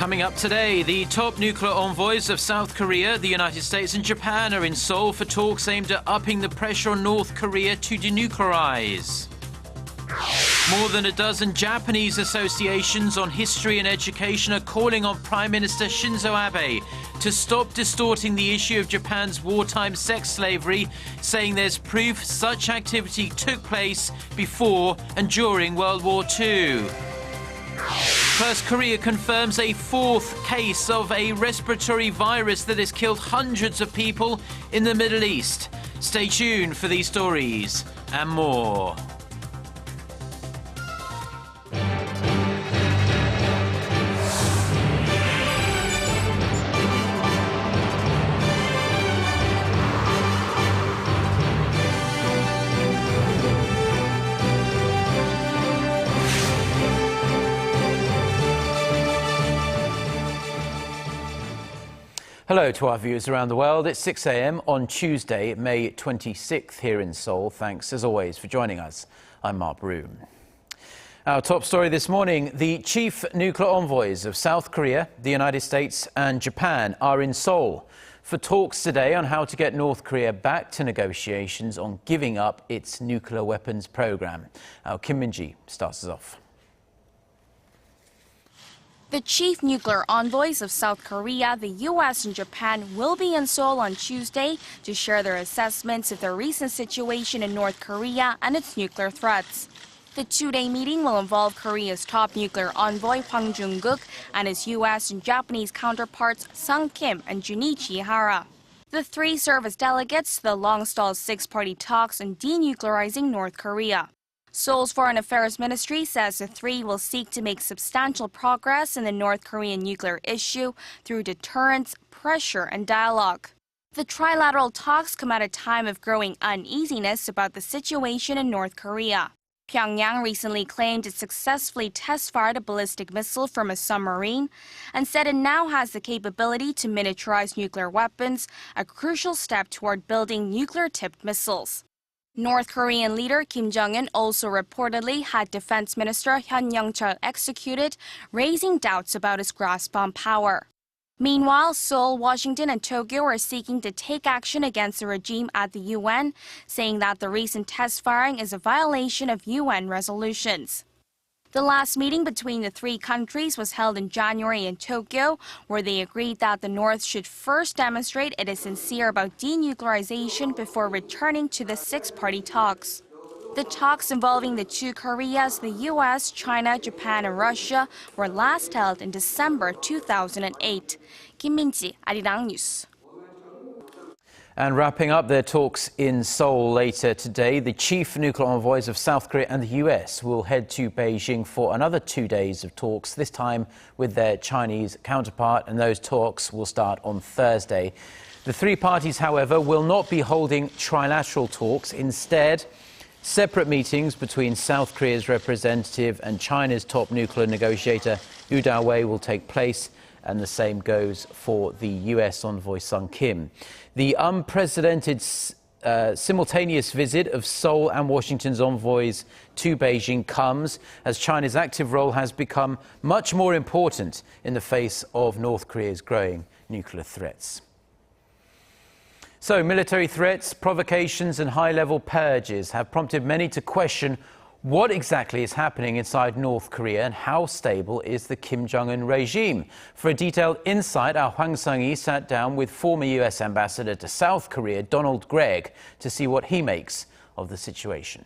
Coming up today, the top nuclear envoys of South Korea, the United States and Japan are in Seoul for talks aimed at upping the pressure on North Korea to denuclearize. More than a dozen Japanese associations on history and education are calling on Prime Minister Shinzo Abe to stop distorting the issue of Japan's wartime sex slavery, saying there's proof such activity took place before and during World War II. First, Korea confirms a fourth case of a respiratory virus that has killed hundreds of people in the Middle East. Stay tuned for these stories and more. Hello to our viewers around the world. It's 6 a.m. on Tuesday, May 26th here in Seoul. Thanks, as always, for joining us. I'm Mark Broome. Our top story this morning, the chief nuclear envoys of South Korea, the United States and Japan are in Seoul for talks today on how to get North Korea back to negotiations on giving up its nuclear weapons program. Our Kim Min-ji starts us off. The chief nuclear envoys of South Korea, the U.S. and Japan will be in Seoul on Tuesday to share their assessments of the recent situation in North Korea and its nuclear threats. The two-day meeting will involve Korea's top nuclear envoy Hwang Jung-guk and his U.S. and Japanese counterparts Sung Kim and Junichi Hara. The three serve as delegates to the long-stalled six-party talks on denuclearizing North Korea. Seoul's Foreign Affairs Ministry says the three will seek to make substantial progress in the North Korean nuclear issue through deterrence, pressure, and dialogue. The trilateral talks come at a time of growing uneasiness about the situation in North Korea. Pyongyang recently claimed it successfully test-fired a ballistic missile from a submarine and said it now has the capability to miniaturize nuclear weapons, a crucial step toward building nuclear-tipped missiles. North Korean leader Kim Jong-un also reportedly had Defense Minister Hyun Young-chul executed, raising doubts about his grasp on power. Meanwhile, Seoul, Washington, and Tokyo are seeking to take action against the regime at the UN, saying that the recent test firing is a violation of UN resolutions. The last meeting between the three countries was held in January in Tokyo, where they agreed that the North should first demonstrate it is sincere about denuclearization before returning to the six-party talks. The talks involving the two Koreas, the U.S., China, Japan, and Russia, were last held in December 2008. Kim Min-ji, Arirang News. And wrapping up their talks in Seoul later today, the chief nuclear envoys of South Korea and the US will head to Beijing for another 2 days of talks, this time with their Chinese counterpart, and those talks will start on Thursday. The three parties, however, will not be holding trilateral talks. Instead, separate meetings between South Korea's representative and China's top nuclear negotiator, Yu Da-wei, will take place, and the same goes for the US envoy Sung Kim. The unprecedented simultaneous visit of Seoul and Washington's envoys to Beijing comes as China's active role has become much more important in the face of North Korea's growing nuclear threats. So, military threats, provocations and high-level purges have prompted many to question what exactly is happening inside North Korea and how stable is the Kim Jong-un regime? For a detailed insight, our Hwang Sung-hee sat down with former U.S. Ambassador to South Korea, Donald Gregg, to see what he makes of the situation.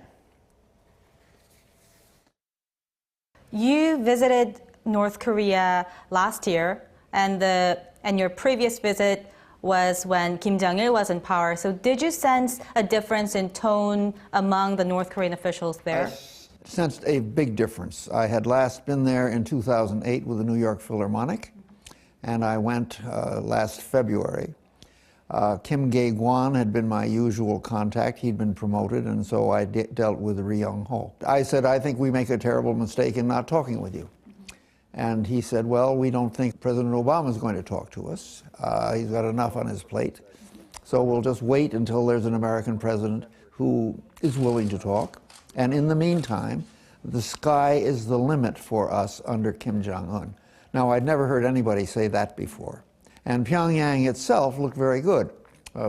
You visited North Korea last year, and your previous visit was when Kim Jong-il was in power. So did you sense a difference in tone among the North Korean officials there? I sensed a big difference. I had last been there in 2008 with the New York Philharmonic, and I went last February. Kim Gae-gwan had been my usual contact. He'd been promoted, and so I dealt with Ri Yong-ho. I said, I think we make a terrible mistake in not talking with you. And he said, well, we don't think President Obama is going to talk to us. He's got enough on his plate. So we'll just wait until there's an American president who is willing to talk. And in the meantime, the sky is the limit for us under Kim Jong-un. Now, I'd never heard anybody say that before. And Pyongyang itself looked very good.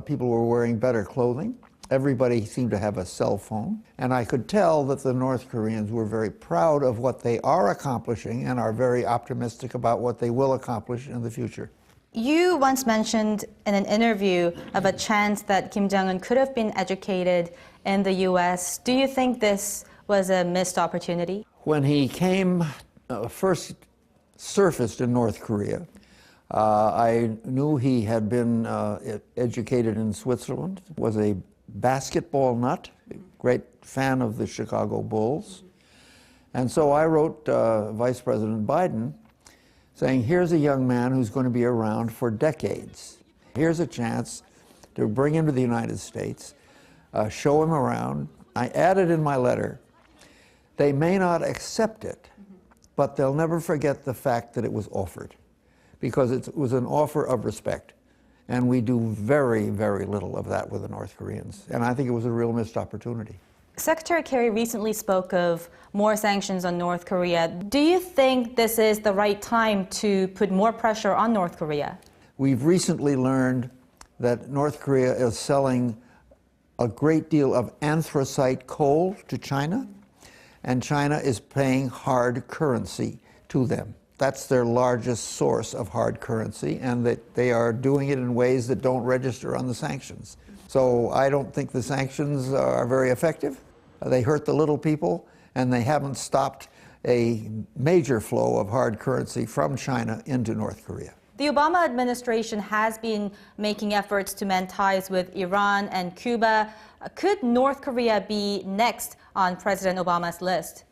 People were wearing better clothing. Everybody seemed to have a cell phone. And I could tell that the North Koreans were very proud of what they are accomplishing and are very optimistic about what they will accomplish in the future. You once mentioned in an interview of a chance that Kim Jong-un could have been educated in the U.S. Do you think this was a missed opportunity? When he first surfaced in North Korea, I knew he had been educated in Switzerland, was a basketball nut, great fan of the Chicago Bulls. And so I wrote Vice President Biden saying, here's a young man who's going to be around for decades. Here's a chance to bring him to the United States, show him around. I added in my letter, they may not accept it, but they'll never forget the fact that it was offered, because it was an offer of respect. And we do very, very little of that with the North Koreans. And I think it was a real missed opportunity. Secretary Kerry recently spoke of more sanctions on North Korea. Do you think this is the right time to put more pressure on North Korea? We've recently learned that North Korea is selling a great deal of anthracite coal to China, and China is paying hard currency to them. That's their largest source of hard currency, and that they are doing it in ways that don't register on the sanctions. So I don't think the sanctions are very effective. They hurt the little people, and they haven't stopped a major flow of hard currency from China into North Korea. The Obama administration has been making efforts to mend ties with Iran and Cuba. Could North Korea be next on President Obama's list?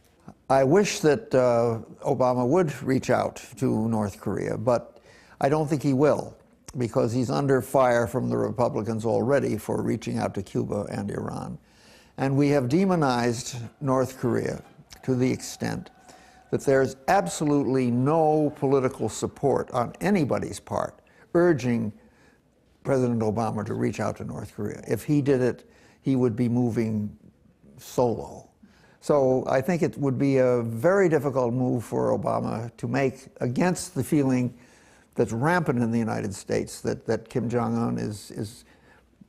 I wish that Obama would reach out to North Korea, but I don't think he will, because he's under fire from the Republicans already for reaching out to Cuba and Iran. And we have demonized North Korea to the extent that there's absolutely no political support on anybody's part urging President Obama to reach out to North Korea. If he did it, he would be moving solo. So I think it would be a very difficult move for Obama to make against the feeling that's rampant in the United States that Kim Jong-un is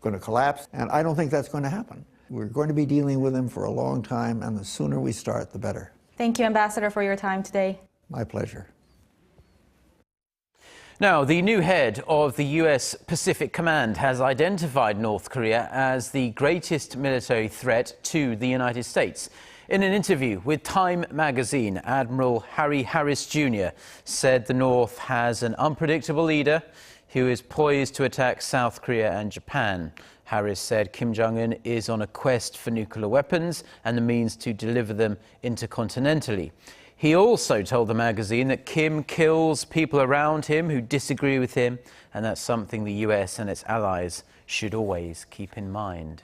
going to collapse. And I don't think that's going to happen. We're going to be dealing with him for a long time, and the sooner we start, the better. Thank you, Ambassador, for your time today. My pleasure. Now, the new head of the U.S. Pacific Command has identified North Korea as the greatest military threat to the United States. In an interview with Time magazine, Admiral Harry Harris Jr. said the North has an unpredictable leader who is poised to attack South Korea and Japan. Harris said Kim Jong-un is on a quest for nuclear weapons and the means to deliver them intercontinentally. He also told the magazine that Kim kills people around him who disagree with him, and that's something the US and its allies should always keep in mind.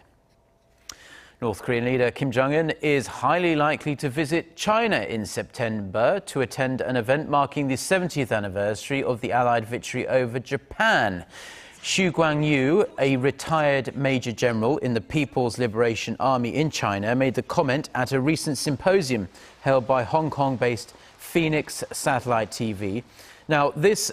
North Korean leader Kim Jong-un is highly likely to visit China in September to attend an event marking the 70th anniversary of the Allied victory over Japan. Xu Guangyu, a retired Major General in the People's Liberation Army in China, made the comment at a recent symposium held by Hong Kong-based Phoenix Satellite TV. Now, this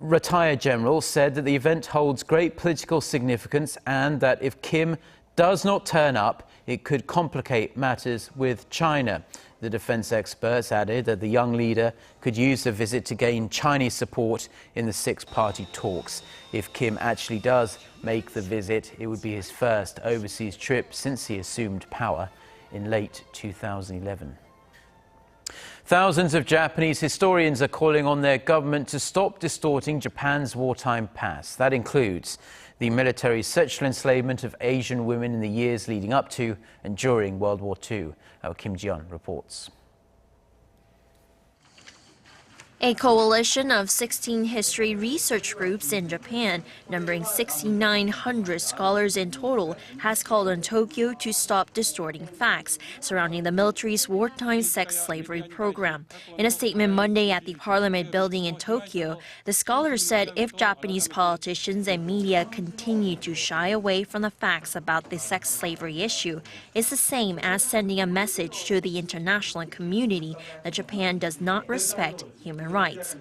retired general said that the event holds great political significance and that if Kim does not turn up, it could complicate matters with China. The defense experts added that the young leader could use the visit to gain Chinese support in the six-party talks. If Kim actually does make the visit, it would be his first overseas trip since he assumed power in late 2011. Thousands of Japanese historians are calling on their government to stop distorting Japan's wartime past. That includes the military's sexual enslavement of Asian women in the years leading up to and during World War II. Our Kim Ji-yeon reports. A coalition of 16 history research groups in Japan, numbering 6,900 scholars in total, has called on Tokyo to stop distorting facts surrounding the military's wartime sex slavery program. In a statement Monday at the Parliament building in Tokyo, the scholars said if Japanese politicians and media continue to shy away from the facts about the sex slavery issue, it's the same as sending a message to the international community that Japan does not respect human rights.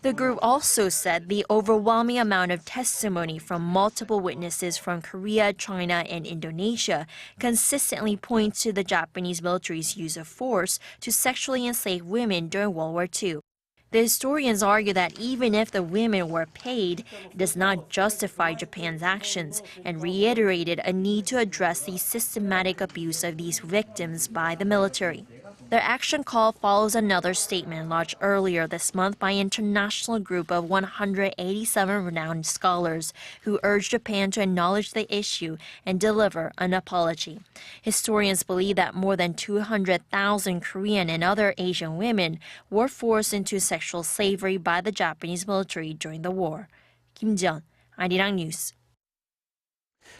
The group also said the overwhelming amount of testimony from multiple witnesses from Korea, China, and Indonesia consistently points to the Japanese military's use of force to sexually enslave women during World War II. The historians argue that even if the women were paid, it does not justify Japan's actions, and reiterated a need to address the systematic abuse of these victims by the military. Their action call follows another statement lodged earlier this month by an international group of 187 renowned scholars who urged Japan to acknowledge the issue and deliver an apology. Historians believe that more than 200,000 Korean and other Asian women were forced into sexual slavery by the Japanese military during the war. Kim Jeon, Arirang News.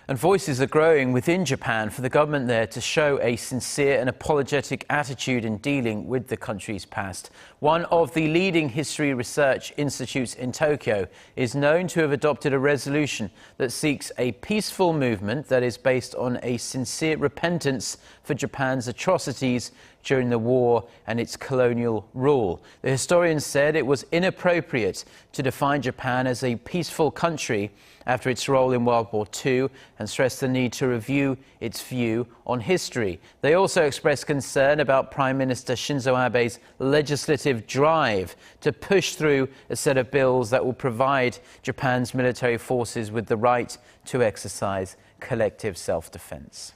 And voices are growing within Japan for the government there to show a sincere and apologetic attitude in dealing with the country's past. One of the leading history research institutes in Tokyo is known to have adopted a resolution that seeks a peaceful movement that is based on a sincere repentance for Japan's atrocities during the war and its colonial rule. The historians said it was inappropriate to define Japan as a peaceful country after its role in World War II and stressed the need to review its view on history. They also expressed concern about Prime Minister Shinzo Abe's legislative drive to push through a set of bills that will provide Japan's military forces with the right to exercise collective self-defense.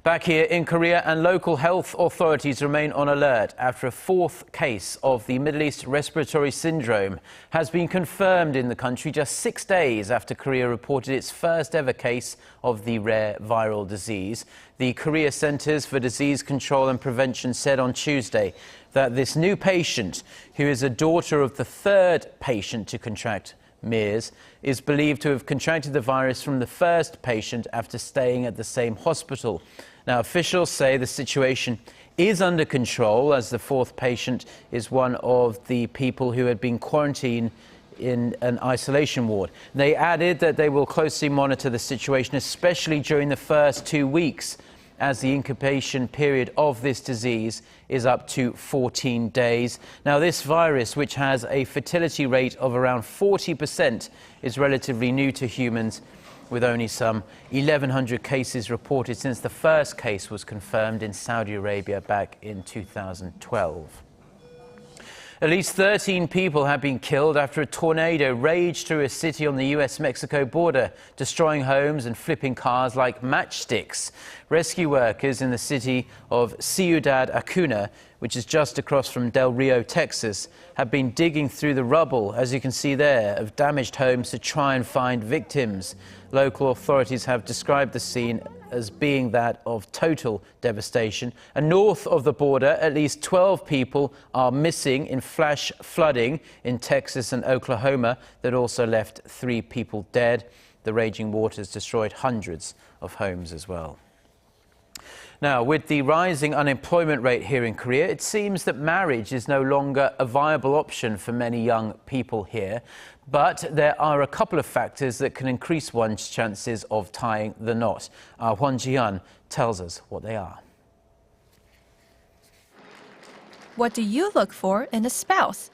Back here in Korea, and local health authorities remain on alert after a fourth case of the Middle East respiratory syndrome has been confirmed in the country just 6 days after Korea reported its first ever case of the rare viral disease. The Korea Centers for Disease Control and Prevention said on Tuesday that this new patient, who is a daughter of the third patient to contract MERS, is believed to have contracted the virus from the first patient after staying at the same hospital. Now, officials say the situation is under control as the fourth patient is one of the people who had been quarantined in an isolation ward. They added that they will closely monitor the situation, especially during the first 2 weeks, as the incubation period of this disease is up to 14 days. Now, this virus, which has a fertility rate of around 40%, is relatively new to humans, with only some 1,100 cases reported since the first case was confirmed in Saudi Arabia back in 2012. At least 13 people have been killed after a tornado raged through a city on the US-Mexico border, destroying homes and flipping cars like matchsticks. Rescue workers in the city of Ciudad Acuna, which is just across from Del Rio, Texas, have been digging through the rubble, as you can see there, of damaged homes to try and find victims. Local authorities have described the scene as being that of total devastation. And north of the border, at least 12 people are missing in flash flooding in Texas and Oklahoma that also left 3 people dead. The raging waters destroyed hundreds of homes as well. Now, with the rising unemployment rate here in Korea, it seems that marriage is no longer a viable option for many young people here. But there are a couple of factors that can increase one's chances of tying the knot. Hwon Ji-hyun tells us what they are. What do you look for in a spouse?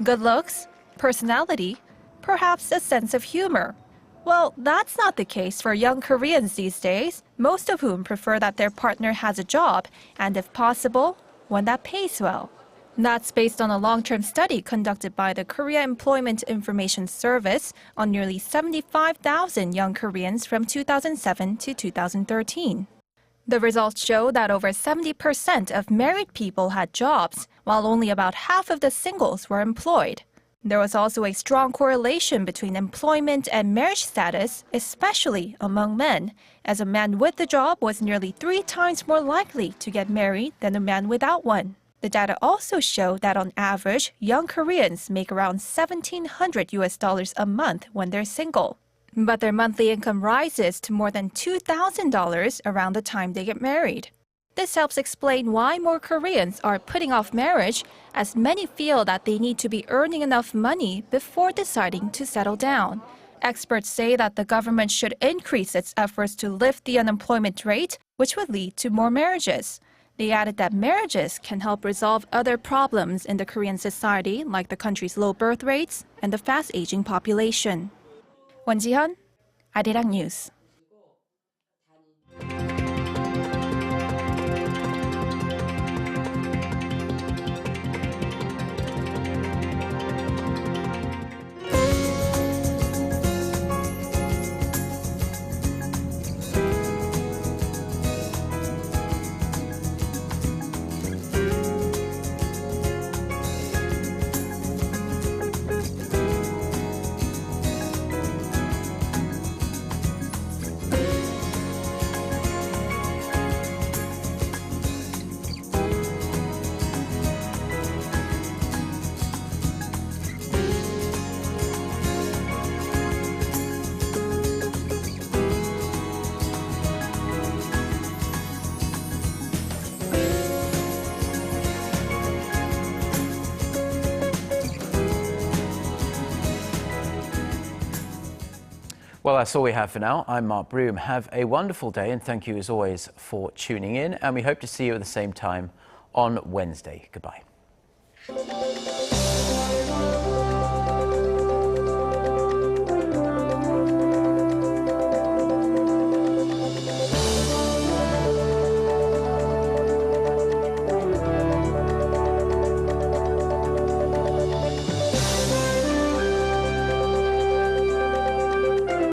Good looks? Personality? Perhaps a sense of humor? Well, that's not the case for young Koreans these days, most of whom prefer that their partner has a job and, if possible, one that pays well. That's based on a long-term study conducted by the Korea Employment Information Service on nearly 75,000 young Koreans from 2007 to 2013. The results show that over 70% of married people had jobs, while only about half of the singles were employed. There was also a strong correlation between employment and marriage status, especially among men, as a man with a job was nearly 3 times more likely to get married than a man without one. The data also show that on average, young Koreans make around $1,700 a month when they're single. But their monthly income rises to more than $2,000 around the time they get married. This helps explain why more Koreans are putting off marriage, as many feel that they need to be earning enough money before deciding to settle down. Experts say that the government should increase its efforts to lift the unemployment rate, which would lead to more marriages. They added that marriages can help resolve other problems in the Korean society, like the country's low birth rates and the fast-aging population. Won Ji-hyun, Arirang News. Well, that's all we have for now. I'm Mark Broome. Have a wonderful day, and thank you as always for tuning in. And we hope to see you at the same time on Wednesday. Goodbye.